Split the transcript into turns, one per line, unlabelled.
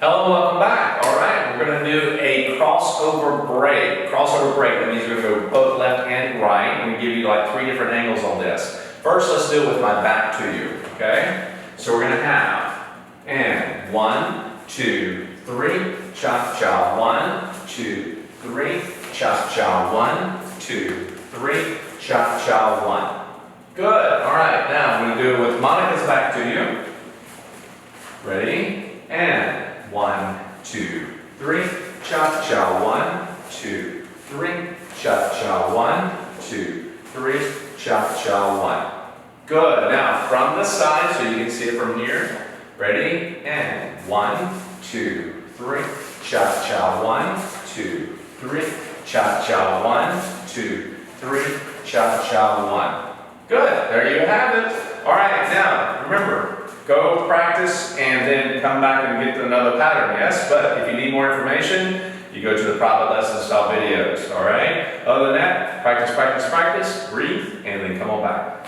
Hello and welcome back. All right, we're going to do a crossover break. Crossover break, that means we're going to go both left and right. I'm going to give you like 3 different angles on this. First, let's do it with my back to you, okay? So we're going to have, and 1, 2, 3, cha-cha, 1, 2, 3, cha-cha, 1, 2, 3, cha-cha, 1. Good, all right, now I'm going to do it with Monica's back to you. Ready? And 1, 2, 3, cha-cha, 1, 2, 3, cha-cha, 1, 2, 3, cha-cha, 1. Good. Now from the side, so you can see it from here. Ready? And 1, 2, 3, cha-cha, 1, 2, 3, cha-cha, 1, 2, 3, cha-cha, 1. Good. There you have it. All right. Now remember. Go practice and then come back and get another pattern, yes? But if you need more information, you go to the private lesson style videos, all right? Other than that, practice, practice, practice, breathe, and then come on back.